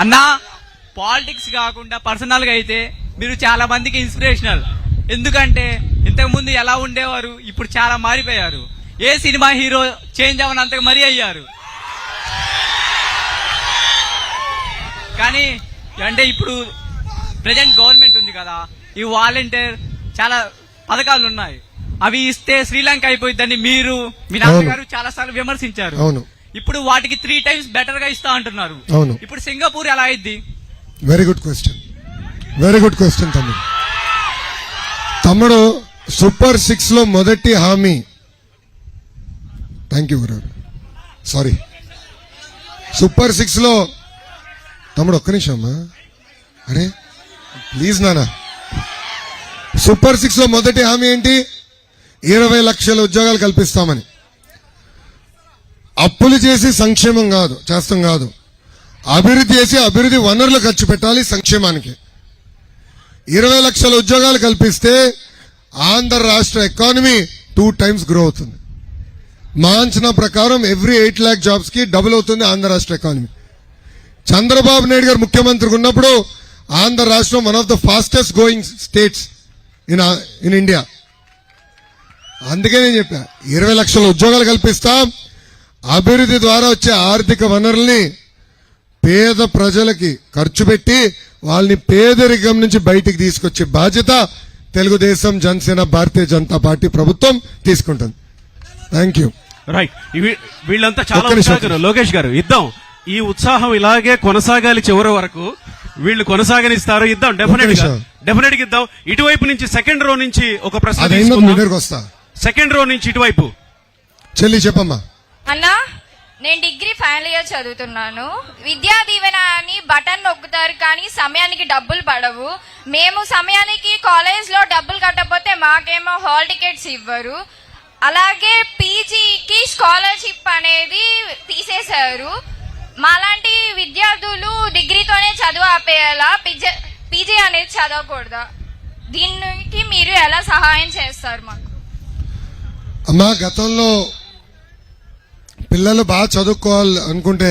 అన్నా పాలిటిక్స్ కాకుండా పర్సనల్ గా అయితే మీరు చాలా మందికి ఇన్స్పిరేషనల్. ఎందుకంటే ఇంతకు ముందు ఎలా ఉండేవారు, ఇప్పుడు చాలా మారిపోయారు. ఏ సినిమా హీరో చేంజ్ అవనంతగా మరీ అయ్యారు. కానీ అంటే ఇప్పుడు ప్రజెంట్ గవర్నమెంట్ ఉంది కదా, ఈ వాలంటీర్ చాలా పథకాలు ఉన్నాయి, అవి ఇస్తే శ్రీలంక అయిపోయిందని మీరు మీ నాన్నగారు చాలా సార్లు విమర్శించారు. ఇప్పుడు వాటికి 3 times బెటర్ గా ఇస్తా అంటున్నారు. ఇప్పుడు సింగపూర్ ఎలా అయింది? Very good question, very good question తమ్ముడు. తమ్ముడు సూపర్ 6 లో మొదటి హామీ, thank you Guru, sorry, super 6 లో తమ్ముడు ఒక్క నిమిషం అమ్మా, అరే ప్లీజ్ నానా. సూపర్ 6 లో మొదటి హామీ ఏంటి? 20 లక్షల ఉద్యోగాలు కల్పిస్తామని. అప్పులు చేసి సంక్షేమం చేస్తాం కాదు, అభివృద్ధి చేసి అభివృద్ధి వనరులు ఖర్చు పెట్టాలి సంక్షేమానికి. 20 లక్షల ఉద్యోగాలు కల్పిస్తే ఆంధ్ర రాష్ట్ర ఎకానమీ 2 times గ్రో అవుతుంది. మా అంచనా ప్రకారం ఎవ్రీ 8 lakh జాబ్స్ కి డబుల్ అవుతుంది ఆంధ్ర రాష్ట్ర ఎకానమీ. చంద్రబాబు నాయుడు గారు ముఖ్యమంత్రిగా ఉన్నప్పుడు ఆంధ్ర రాష్ట్రం one of the fastest going states in India. అందుకే నేను చెప్పా 20 లక్షల ఉద్యోగాలు కల్పిస్తాం, అభివృద్ధి ద్వారా వచ్చే ఆర్థిక వనరుల్ని పేద ప్రజలకి ఖర్చు పెట్టి వాళ్ళని పేదరికం నుంచి బయటికి తీసుకొచ్చే బాధ్యత తెలుగుదేశం, జనసేన, భారతీయ జనతా పార్టీ ప్రభుత్వం తీసుకుంటుంది. Thank you. రైట్, వీళ్ళంతా చాలా ఉత్సాహం. లోకేష్ గారు ఇద్దాం, ఈ ఉత్సాహం ఇలాగే కొనసాగాలి చివరి వరకు, వీళ్ళు కొనసాగనిస్తారు. ఇద్దాం, డెఫినెట్ గా ఇద్దాం. ఇటువైపు నుంచి సెకండ్ రో నుంచి ఒక ప్రశ్న, సెకండ్ రో నుంచి ఇటువైపు చెల్లి చెప్పమ్మా. అన్నా, నేను డిగ్రీ ఫైనల్ ఇయర్ చదువుతున్నాను. విద్యా దీవెన అని బటన్ నొక్కుతారు కానీ సమయానికి డబ్బులు పడవు. మేము సమయానికి కాలేజ్ లో డబ్బులు కట్టకపోతే మాకేమో హాల్ టికెట్స్ ఇవ్వరు. అలాగే పీజీకి స్కాలర్షిప్ అనేది తీసేశారు. మాలాంటి విద్యార్థులు డిగ్రీతోనే చదువు ఆపేయాలా, పీజీ అనేది చదవకూడదా? దీనికి మీరు ఎలా సహాయం చేస్తారు మాకు? అమ్మా, గతంలో పిల్లలు బాగా చదువుకోవాలి అనుకుంటే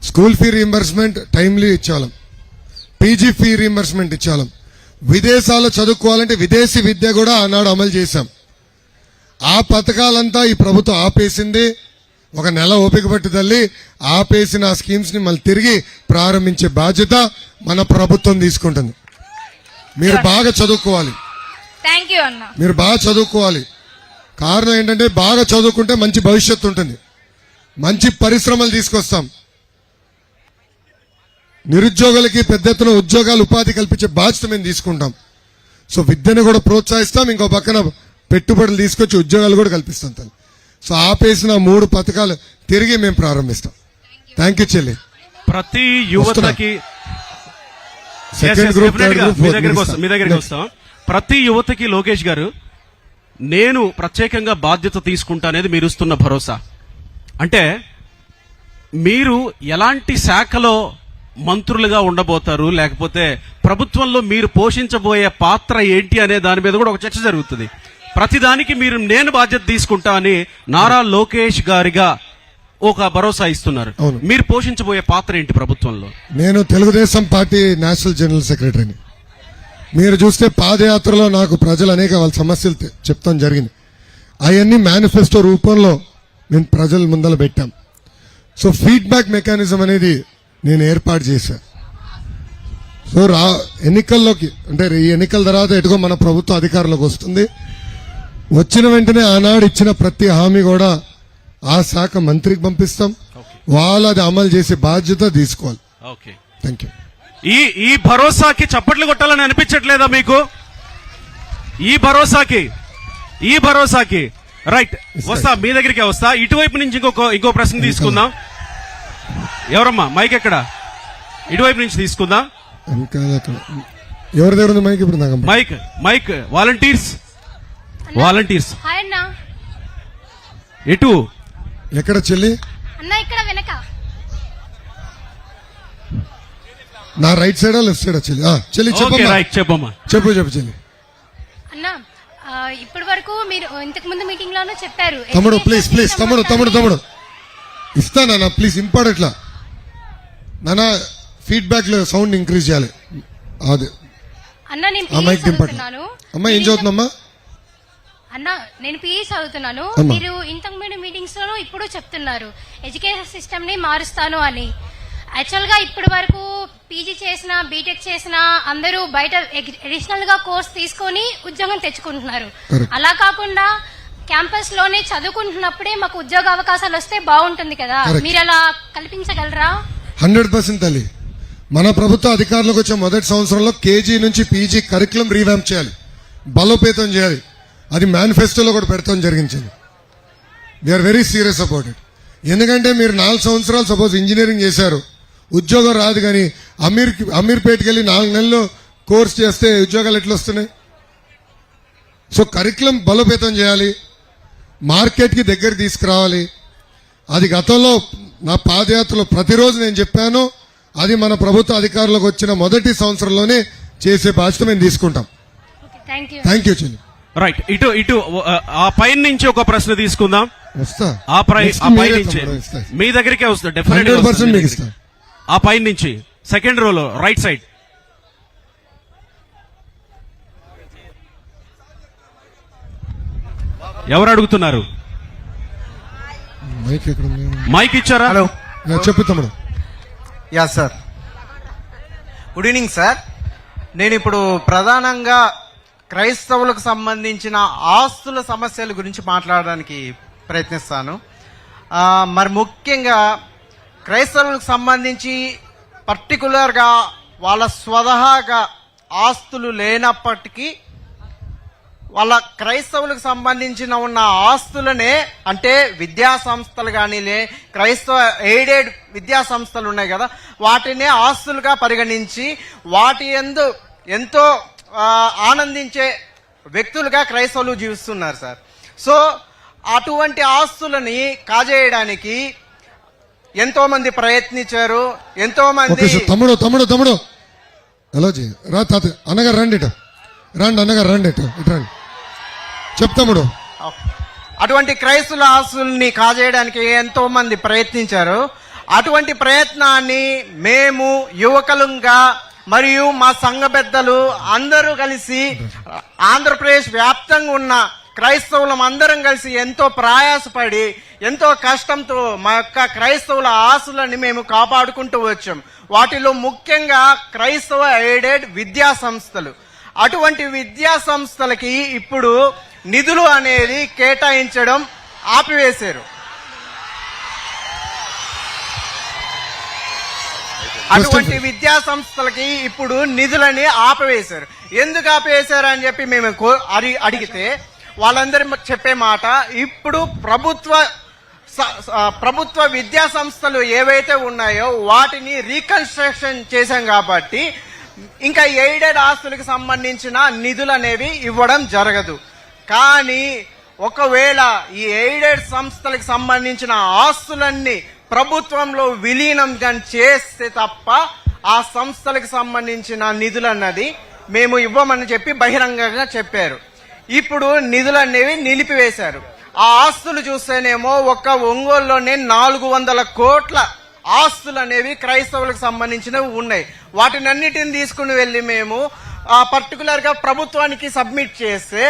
స్కూల్ ఫీ రీయింబర్స్మెంట్ టైమ్లీ ఇచ్చేవాళ్ళం, పీజీ ఫీ రీయింబర్స్మెంట్ ఇచ్చేవాళ్ళం. విదేశాల్లో చదువుకోవాలంటే విదేశీ విద్య కూడా ఆనాడు అమలు చేశాం. ఆ పథకాలంతా ఈ ప్రభుత్వం ఆపేసింది. ఒక నెల ఓపిక పట్టి తల్లి ఆపేసిన ఆ స్కీమ్స్ ని మళ్ళీ తిరిగి ప్రారంభించే బాధ్యత మన ప్రభుత్వం తీసుకుంటుంది. మీరు బాగా చదువుకోవాలి, థ్యాంక్ యూ అన్న. మీరు బాగా చదువుకోవాలి. కారణం ఏంటంటే బాగా చదువుకుంటే మంచి భవిష్యత్తు ఉంటుంది, మంచి పరిశ్రమలు తీసుకొస్తాం, నిరుద్యోగులకి పెద్ద ఎత్తున ఉద్యోగాలు ఉపాధి కల్పించే బాధ్యత మేము తీసుకుంటాం. సో విద్యను కూడా ప్రోత్సహిస్తాం, ఇంకో పక్కన పెట్టుబడులు తీసుకొచ్చి ఉద్యోగాలు కూడా కల్పిస్తాం తల్లి. సో ఆపేసిన 3 పథకాలు తిరిగి మేము ప్రారంభిస్తాం. థ్యాంక్ యూ చెల్లి. ప్రతి యువతకి సెకండ్ గ్రూప్ మీ దగ్గరికి వస్తాం. ప్రతి యువతకి లోకేష్ గారు నేను ప్రత్యేకంగా బాధ్యత తీసుకుంటా అనేది మీరు ఇస్తున్న భరోసా. అంటే మీరు ఎలాంటి శాఖలో మంత్రులుగా ఉండబోతారు, లేకపోతే ప్రభుత్వంలో మీరు పోషించబోయే పాత్ర ఏంటి అనే దాని మీద కూడా ఒక చర్చ జరుగుతుంది. ప్రతిదానికి మీరు నేను బాధ్యత తీసుకుంటా అని నారా లోకేష్ గారిగా ఒక భరోసా ఇస్తున్నారు. మీరు పోషించబోయే పాత్ర ఏంటి ప్రభుత్వంలో? నేను తెలుగుదేశం పార్టీ నేషనల్ జనరల్ సెక్రటరీని. మీరు చూస్తే పాదయాత్రలో నాకు ప్రజలు అనేక వాళ్ళ సమస్యలు చెప్తాం జరిగింది. అవన్నీ మేనిఫెస్టో రూపంలో నేను ప్రజల ముందర పెట్టాం. సో ఫీడ్బ్యాక్ మెకానిజం అనేది నేను ఏర్పాటు చేశాను. సో ఎన్నికల్లోకి అంటే ఈ ఎన్నికల తర్వాత ఎటుగో మన ప్రభుత్వం అధికారంలోకి వస్తుంది. వచ్చిన వెంటనే ఆనాడు ఇచ్చిన ప్రతి హామీ కూడా ఆ శాఖ మంత్రికి పంపిస్తాం, వాళ్ళు అది అమలు చేసే బాధ్యత తీసుకోవాలి. Thank you. ఈ భరోసాకి చప్పట్లు కొట్టాలని అనిపించట్లేదా మీకు? ఈ భరోసాకి రైట్, వస్తా మీ దగ్గరికి వస్తా. ఇటువైపు నుంచి ఇంకో ప్రశ్న తీసుకుందాం. ఎవరమ్మా మైక్ ఎక్కడ? ఇటువైపు నుంచి తీసుకుందాం. ఎవరి దగ్గర ఉంది మైక్? ఇప్పుడు మైక్ వాలంటీర్స్ ఎటు? ఎక్కడ చెల్లి? ఇక్కడ వెనక. నా రైట్ సైడా లెఫ్ట్ సైడా చెల్లి? చెల్లి చెప్పమ్మా. చెప్పు చెల్లి. అన్న, ఇప్పటి వరకు మీరు ఇంతకు ముందు మీటింగ్ లోనే చెప్పారు. తమ్ముడు ప్లీజ్ తమ్ముడు ఇస్తానా ప్లీజ్, ఇంపార్టెంట్లా నాన్న ఫీడ్బ్యాక్ లో సౌండ్ ఇంక్రీజ్ చేయాలి. అది అన్న నేను ఆ మైక్ PE దింపండి. చదువుతున్నాను. అమ్మా ఏం చదువుతుందమ్మా? అన్న నేను PE చదువుతున్నాను. అమ్మా. మీరు ఇంతకు ముందు మీటింగ్స్ లోనూ ఇప్పుడు చెప్తున్నారు ఎడ్యుకేషన్ సిస్టమ్ ని మారుస్తాను అని. యాక్చువల్ గా ఇప్పటి వరకు పీజీ చేసిన బీటెక్ చేసిన అందరూ బయట అడిషనల్ గా కోర్స్ తీసుకొని ఉద్యోగం తెచ్చుకుంటున్నారు. Correct. అలా కాకుండా క్యాంపస్ లోనే చదువుకుంటున్నప్పుడే మాకు ఉద్యోగ అవకాశాలు వస్తే బాగుంటుంది కదా. Correct. మీరు అలా కల్పించగలరా? 100% తల్లి. మన ప్రభుత్వ అధికారంలోకి వచ్చే మొదటి సంవత్సరంలో కేజీ నుంచి పీజీ కరికులం రీవ్యాంప్ చేయాలి, బలోపేతం చేయాలి. అది మేనిఫెస్టోలో కూడా పెడతాం జరిగించింది. We're very serious about it. ఎందుకంటే మీరు 4 సంవత్సరాలు సపోజ్ ఇంజనీరింగ్ చేశారు, ఉద్యోగం రాదు. కానీ అమీర్పేటకి వెళ్ళి 4 నెలలు కోర్స్ చేస్తే ఉద్యోగాలు ఎట్లా వస్తున్నాయి? సో కరికులం బలోపేతం చేయాలి, మార్కెట్కి దగ్గర తీసుకురావాలి. అది గతంలో నా పాదయాత్రలో ప్రతిరోజు నేను చెప్పాను. అది మన ప్రభుత్వ అధికారులకు వచ్చిన మొదటి సంవత్సరంలోనే చేసే బాధ్యత మేము తీసుకుంటాం. Thank you. థ్యాంక్ యూ చెల్లి. రైట్, ఇటు ఆ పైన నుంచి ఒక ప్రశ్న తీసుకుందాం. వస్తా ఆ Next పై మీరే నుంచి తమ్ముడు, ఇస్తా. మీ దగ్గరికే వస్తుంది డెఫినెట్ 100% మీకు ఇస్తా. ఆ పైన నుంచి సెకండ్ రోలో రైట్ సైడ్. ఎవరు అడుగుతున్నారు? మైక్ ఎక్కడ ఉంది? మైక్ ఇచ్చారా? హలో. చెప్పు తమ్ముడు. Yeah sir, good evening sir. నేను ఇప్పుడు ప్రధానంగా క్రైస్తవులకు సంబంధించిన ఆస్తుల సమస్యల గురించి మాట్లాడడానికి ప్రయత్నిస్తాను. మరి ముఖ్యంగా క్రైస్తవులకు సంబంధించి పర్టికులర్గా వాళ్ళ స్వతహాగా ఆస్తులు లేనప్పటికీ వాళ్ళ క్రైస్తవులకు సంబంధించిన ఉన్న ఆస్తులనే, అంటే విద్యా సంస్థలు కానీ క్రైస్తవ ఎయిడెడ్ విద్యా సంస్థలు ఉన్నాయి కదా, వాటినే ఆస్తులుగా పరిగణించి వాటి యందు ఎంతో ఆనందించే వ్యక్తులుగా క్రైస్తవులు జీవిస్తున్నారు సార్. సో అటువంటి ఆస్తులని కాజేయడానికి ఎంతో మంది ప్రయత్నించారు. ఎంతో మంది ఓకే సార్. తమ్ముడు హలో జీ రా తాత అన్నగారు రండి ఇటు రండి, అన్నగారు రండి ఇటు రండి. చెప్తాముడు. అటువంటి క్రైస్తవుల ఆస్తుల్ని కాజేయడానికి ఎంతో మంది ప్రయత్నించారు. అటువంటి ప్రయత్నాన్ని మేము యువకులంగా మరియు మా సంఘ పెద్దలు అందరూ కలిసి ఆంధ్రప్రదేశ్ వ్యాప్తంగా ఉన్న క్రైస్తవులం అందరం కలిసి ఎంతో ప్రయాసపడి ఎంతో కష్టంతో మా యొక్క క్రైస్తవుల ఆస్తులని మేము కాపాడుకుంటూ వచ్చాం. వాటిలో ముఖ్యంగా క్రైస్తవ ఎయిడెడ్ విద్యా సంస్థలు. అటువంటి విద్యా సంస్థలకి ఇప్పుడు నిధులు అనేది కేటాయించడం ఆపివేశారు. అటువంటి విద్యా సంస్థలకి ఇప్పుడు నిధులని ఆపివేశారు. ఎందుకు ఆపివేశారు అని చెప్పి మేము అడిగితే వాళ్ళందరూ చెప్పే మాట, ఇప్పుడు ప్రభుత్వ విద్యా సంస్థలు ఏవైతే ఉన్నాయో వాటిని రీకన్స్ట్రక్షన్ చేశాం కాబట్టి ఇంకా ఎయిడెడ్ ఆస్తులకు సంబంధించిన నిధులు అనేవి ఇవ్వడం జరగదు. కానీ ఒకవేళ ఈ ఎయిడెడ్ సంస్థలకు సంబంధించిన ఆస్తులన్నీ ప్రభుత్వంలో విలీనం కానీ చేస్తే తప్ప ఆ సంస్థలకు సంబంధించిన నిధులు అన్నది మేము ఇవ్వమని చెప్పి బహిరంగంగా చెప్పారు. ఇప్పుడు నిధులు అనేవి నిలిపివేశారు. ఆ ఆస్తులు చూస్తేనేమో ఒక్క ఒంగోలులోనే 400 కోట్ల ఆస్తులు అనేవి క్రైస్తవులకు సంబంధించినవి ఉన్నాయి. వాటినన్నిటిని తీసుకుని వెళ్ళి మేము పర్టికులర్ గా ప్రభుత్వానికి సబ్మిట్ చేస్తే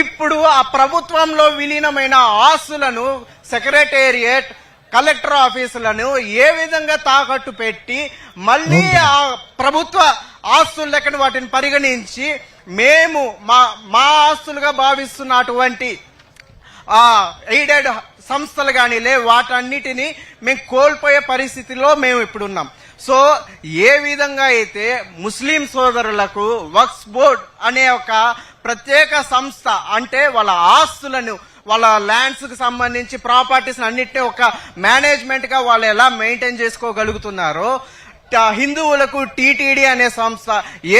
ఇప్పుడు ఆ ప్రభుత్వంలో విలీనమైన ఆస్తులను సెక్రటేరియట్, కలెక్టర్ ఆఫీసులను ఏ విధంగా తాకట్టు పెట్టి మళ్ళీ ఆ ప్రభుత్వ ఆస్తుల లెక్కన వాటిని పరిగణించి మేము మా ఆస్తులుగా భావిస్తున్న అటువంటి ఎయిడెడ్ సంస్థలు కానీ వాటన్నిటిని మేము కోల్పోయే పరిస్థితిలో మేము ఇప్పుడు ఉన్నాం. సో ఏ విధంగా అయితే ముస్లిం సోదరులకు వక్ఫ్ బోర్డ్ అనే ఒక ప్రత్యేక సంస్థ, అంటే వాళ్ళ ఆస్తులను వాళ్ళ ల్యాండ్స్ కు సంబంధించి ప్రాపర్టీస్ అన్నిటినీ ఒక మేనేజ్మెంట్ గా వాళ్ళు ఎలా మెయింటైన్ చేసుకోగలుగుతున్నారో, హిందువులకు టీటీడీ అనే సంస్థ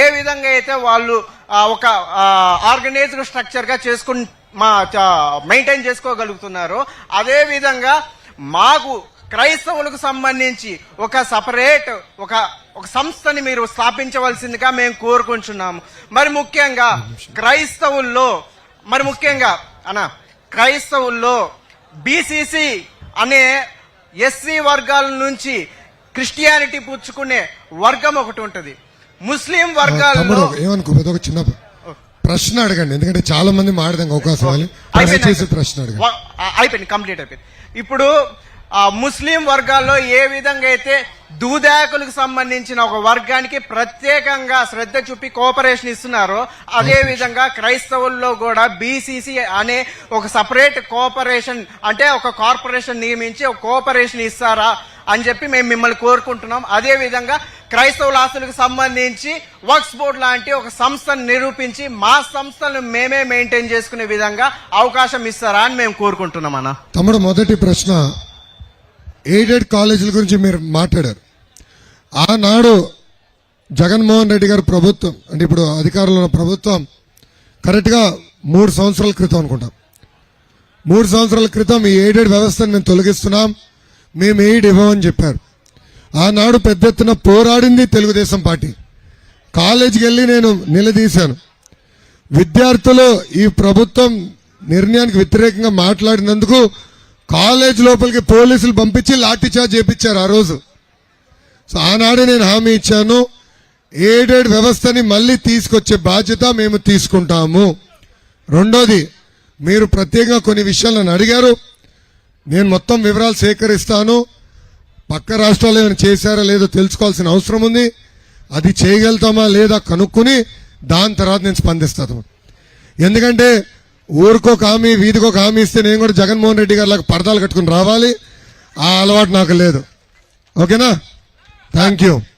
ఏ విధంగా అయితే వాళ్ళు ఒక ఆర్గనైజ్డ్ స్ట్రక్చర్ గా చేసుకుని మెయింటైన్ చేసుకోగలుగుతున్నారో, అదే విధంగా మాకు క్రైస్తవులకు సంబంధించి ఒక సపరేట్ ఒక సంస్థని మీరు స్థాపించవలసిందిగా మేము కోరుకుంటున్నాము. మరి ముఖ్యంగా క్రైస్తవుల్లో బీసీసీ అనే ఎస్సీ వర్గాల నుంచి క్రిస్టియానిటీ పుచ్చుకునే వర్గం ఒకటి ఉంటుంది. ముస్లిం వర్గాల్లో తమ్ముడు ఏమనుకో ఒక చిన్న ప్రశ్న అడగండి, ఎందుకంటే చాలా మంది మాట్లాడడానికి అవకాశం ఇవ్వాలి. దయచేసి ప్రశ్న అడగండి. అయిపోయింది, కంప్లీట్ అయిపోయింది. ఇప్పుడు ముస్లిం వర్గాల్లో ఏ విధంగా అయితే దూదాకులకు సంబంధించిన ఒక వర్గానికి ప్రత్యేకంగా శ్రద్ధ చూపి కోఆపరేషన్ ఇస్తున్నారో, అదే విధంగా క్రైస్తవుల్లో కూడా బీసీసీ అనే ఒక సపరేట్ కోఆపరేషన్, అంటే ఒక కార్పొరేషన్ నియమించి ఒక కోఆపరేషన్ ఇస్తారా అని చెప్పి మేము మిమ్మల్ని కోరుకుంటున్నాం. అదే విధంగా క్రైస్తవుల ఆస్తులకు సంబంధించి వక్స్ బోర్డ్ లాంటి ఒక సంస్థను నిరూపించి మా సంస్థలను మేమే మెయింటైన్ చేసుకునే విధంగా అవకాశం ఇస్తారా అని మేము కోరుకుంటున్నాం అన్న. తమ్ముడు మొదటి ప్రశ్న, ఎయిడెడ్ కాలేజీల గురించి మీరు మాట్లాడారు. ఆనాడు జగన్మోహన్ రెడ్డి గారి ప్రభుత్వం, అంటే ఇప్పుడు అధికారంలో ఉన్న ప్రభుత్వం, కరెక్ట్గా 3 సంవత్సరాల క్రితం అనుకుంటాం, 3 సంవత్సరాల క్రితం ఈ ఎయిడెడ్ వ్యవస్థను మేము తొలగిస్తున్నాం, మేము ఎయిడ్ ఇవ్వమని చెప్పారు. ఆనాడు పెద్ద ఎత్తున పోరాడింది తెలుగుదేశం పార్టీ. కాలేజీకి వెళ్ళి నేను నిలదీశాను. విద్యార్థులు ఈ ప్రభుత్వం నిర్ణయానికి వ్యతిరేకంగా మాట్లాడినందుకు కాలేజ్ లోపలికి పోలీసులు పంపించి లాఠీచార్జ్ చేపించారు ఆ రోజు. సో ఆనాడే నేను హామీ ఇచ్చాను, ఎయిడెడ్ వ్యవస్థని మళ్ళీ తీసుకొచ్చే బాధ్యత మేము తీసుకుంటాము. రెండోది, మీరు ప్రత్యేకంగా కొన్ని విషయాలు నన్ను అడిగారు, నేను మొత్తం వివరాలు సేకరిస్తాను. పక్క రాష్ట్రాలు ఏమైనా చేశారా లేదో తెలుసుకోవాల్సిన అవసరం ఉంది. అది చేయగలుగుతామా లేదా కనుక్కుని దాని తర్వాత నేను స్పందిస్తాను. ఎందుకంటే ఊరికొక హామీ వీధికొక హామీ ఇస్తే నేను కూడా జగన్మోహన్ రెడ్డి గారి లాగా పరదాలు కట్టుకుని రావాలి. ఆ అలవాటు నాకు లేదు. ఓకేనా? Thank you.